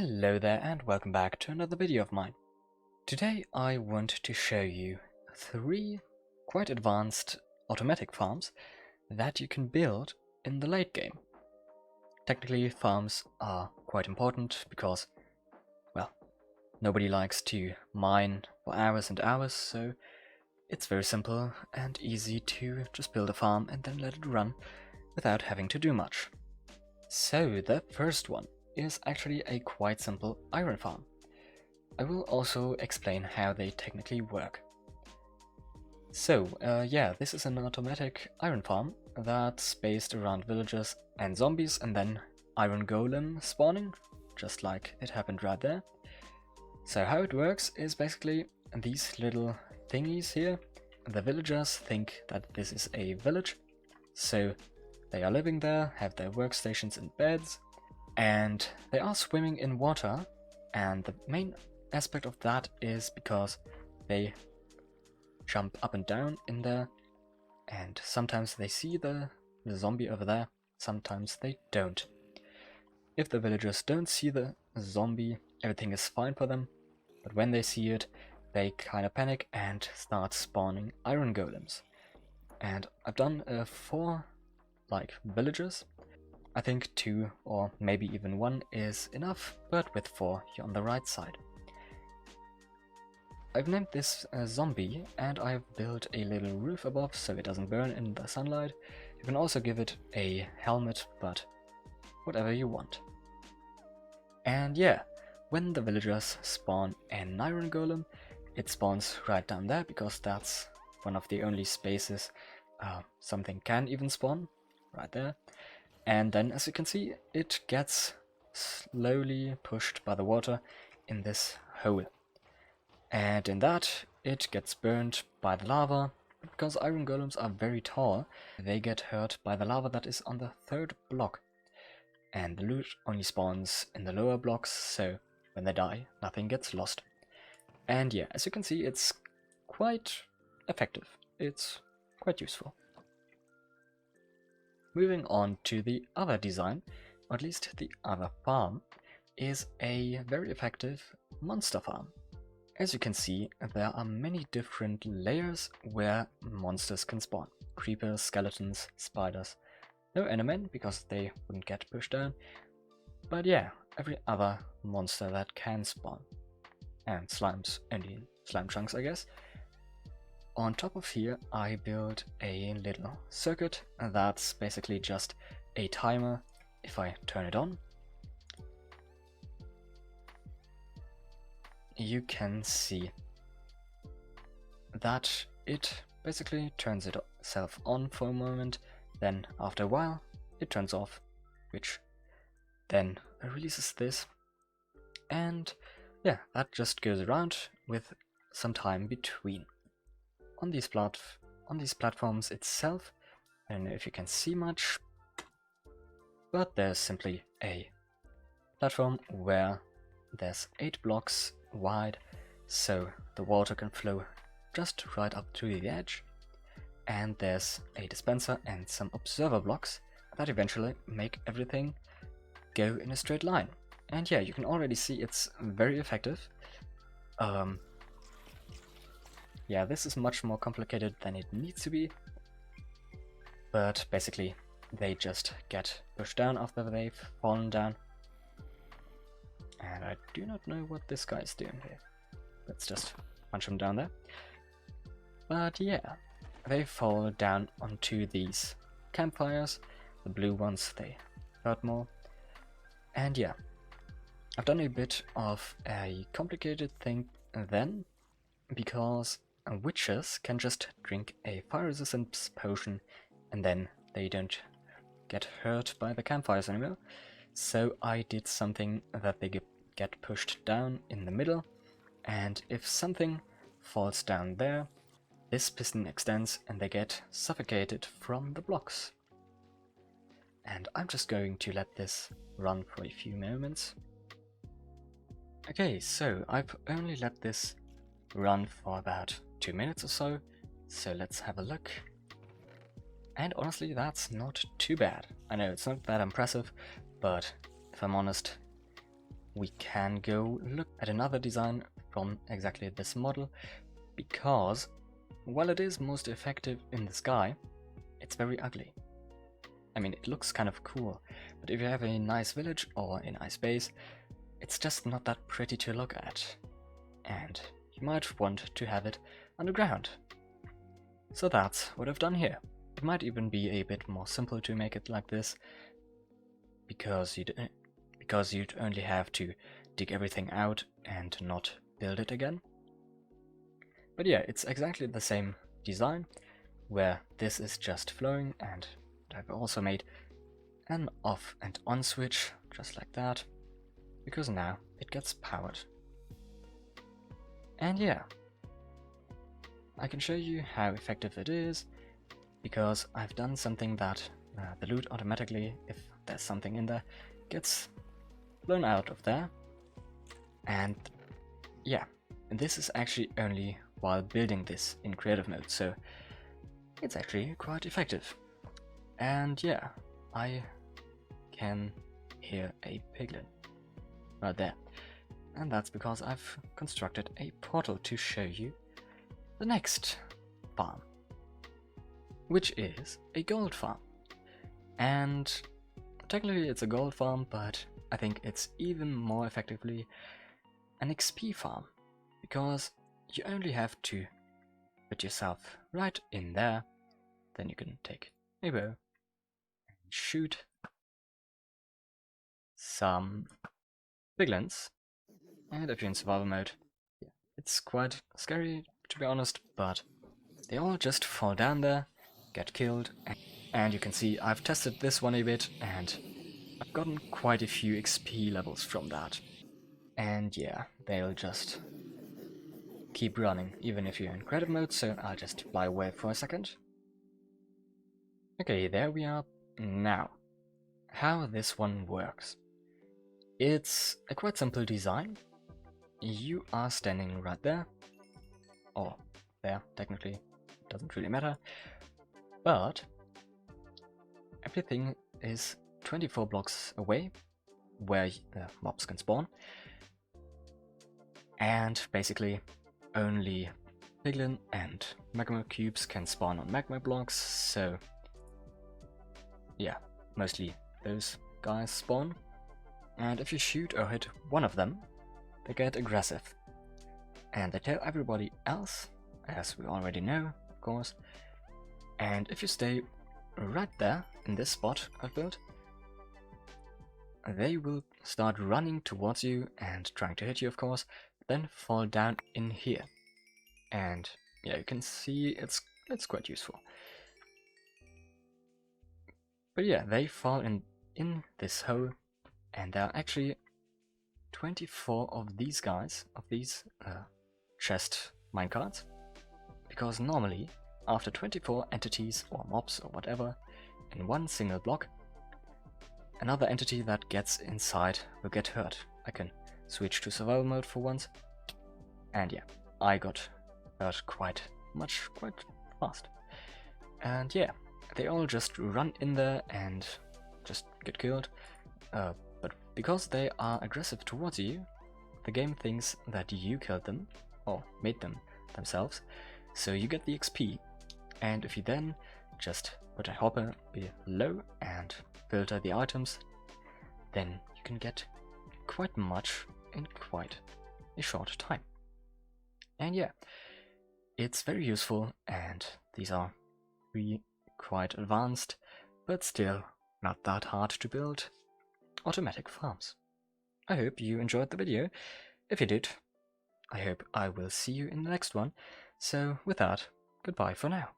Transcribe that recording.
Hello there and welcome back to another video of mine. Today I want to show you 3 quite advanced automatic farms that you can build in the late game. Technically farms are quite important because, well, nobody likes to mine for hours and hours, so it's very simple and easy to just build a farm and then let it run without having to do much. So the first one is actually a quite simple iron farm. I will also explain how they technically work. So, this is an automatic iron farm that's based around villagers and zombies and then iron golem spawning, just like it happened right there. So how it works is basically these little thingies here. The villagers think that this is a village, so they are living there, have their workstations and beds, and they are swimming in water, and the main aspect of that is because they jump up and down in there, and sometimes they see the zombie over there, sometimes they don't. If the villagers don't see the zombie, everything is fine for them, but when they see it, they kinda panic and start spawning iron golems. And I've done 4 villagers. I think 2 or maybe even 1 is enough, but with 4 you're on the right side. I've named this zombie and I've built a little roof above so it doesn't burn in the sunlight. You can also give it a helmet, but whatever you want. And yeah, when the villagers spawn an iron golem, it spawns right down there because that's one of the only spaces something can even spawn, right there. And then, as you can see, it gets slowly pushed by the water in this hole. And in that, it gets burned by the lava. Because iron golems are very tall, they get hurt by the lava that is on the 3rd block. And the loot only spawns in the lower blocks, so when they die, nothing gets lost. And yeah, as you can see, it's quite effective. It's quite useful. Moving on to the other design, or at least the other farm, is a very effective monster farm. As you can see, there are many different layers where monsters can spawn. Creepers, skeletons, spiders. No endermen, because they wouldn't get pushed down. But yeah, every other monster that can spawn. And slimes, only slime chunks I guess. On top of here I built a little circuit that's basically just a timer. If I turn it on, you can see that it basically turns itself on for a moment, then after a while it turns off, which then releases this, and yeah, that just goes around with some time between. On these platforms itself, I don't know if you can see much, but there's simply a platform where there's 8 blocks wide, so the water can flow just right up to the edge, and there's a dispenser and some observer blocks that eventually make everything go in a straight line. And yeah, you can already see it's very effective. Yeah, this is much more complicated than it needs to be, but basically they just get pushed down after they've fallen down. And I do not know what this guy's doing here. Let's just punch him down there. But yeah, they fall down onto these campfires. The blue ones, they hurt more. And yeah, I've done a bit of a complicated thing then, because witches can just drink a fire resistance potion and then they don't get hurt by the campfires anymore. So I did something that they get pushed down in the middle, and if something falls down there, this piston extends and they get suffocated from the blocks. And I'm just going to let this run for a few moments. Okay, so I've only let this run for about 2 minutes or so let's have a look. And honestly, that's not too bad. I know it's not that impressive, but if I'm honest, we can go look at another design from exactly this model, because while it is most effective in the sky, it's very ugly. I mean, it looks kind of cool, but if you have a nice village or a nice base, it's just not that pretty to look at, and you might want to have it underground. So that's what I've done here. It might even be a bit more simple to make it like this, because you'd only have to dig everything out and not build it again. But yeah, it's exactly the same design, where this is just flowing, and I've also made an off and on switch, just like that, because now it gets powered. And yeah, I can show you how effective it is, because I've done something that the loot automatically, if there's something in there, gets blown out of there. And yeah, and this is actually only while building this in creative mode, so it's actually quite effective. And yeah, I can hear a piglin right there, and that's because I've constructed a portal to show you the next farm, which is a gold farm. And technically it's a gold farm, but I think it's even more effectively an XP farm, because you only have to put yourself right in there, then you can take a bow and shoot some piglins, and if you're in survival mode, yeah, it's quite scary to be honest, but they all just fall down there, get killed, and you can see I've tested this one a bit, and I've gotten quite a few XP levels from that. And yeah, they'll just keep running, even if you're in creative mode, so I'll just fly away for a second. Okay, there we are. Now, how this one works. It's a quite simple design. You are standing right there, or there, technically, doesn't really matter, but everything is 24 blocks away, where mobs can spawn, and basically only piglin and magma cubes can spawn on magma blocks, so yeah, mostly those guys spawn, and if you shoot or hit one of them, they get aggressive, and they tell everybody else, as we already know, of course, and if you stay right there in this spot I've built, they will start running towards you and trying to hit you, of course, then fall down in here. And yeah, you can see it's quite useful. But yeah, they fall in this hole, and there are actually 24 of these guys, of these chest minecarts, because normally after 24 entities or mobs or whatever in one single block, another entity that gets inside will get hurt. I can switch to survival mode for once, and yeah, I got hurt quite fast. And yeah, they all just run in there and just get killed, but because they are aggressive towards you, the game thinks that you killed them, or made them themselves, so you get the XP, and if you then just put a hopper below and filter the items, then you can get quite much in quite a short time. And yeah, it's very useful, and these are three quite advanced, but still not that hard to build automatic farms. I hope you enjoyed the video. If you did, I hope I will see you in the next one. So with that, goodbye for now.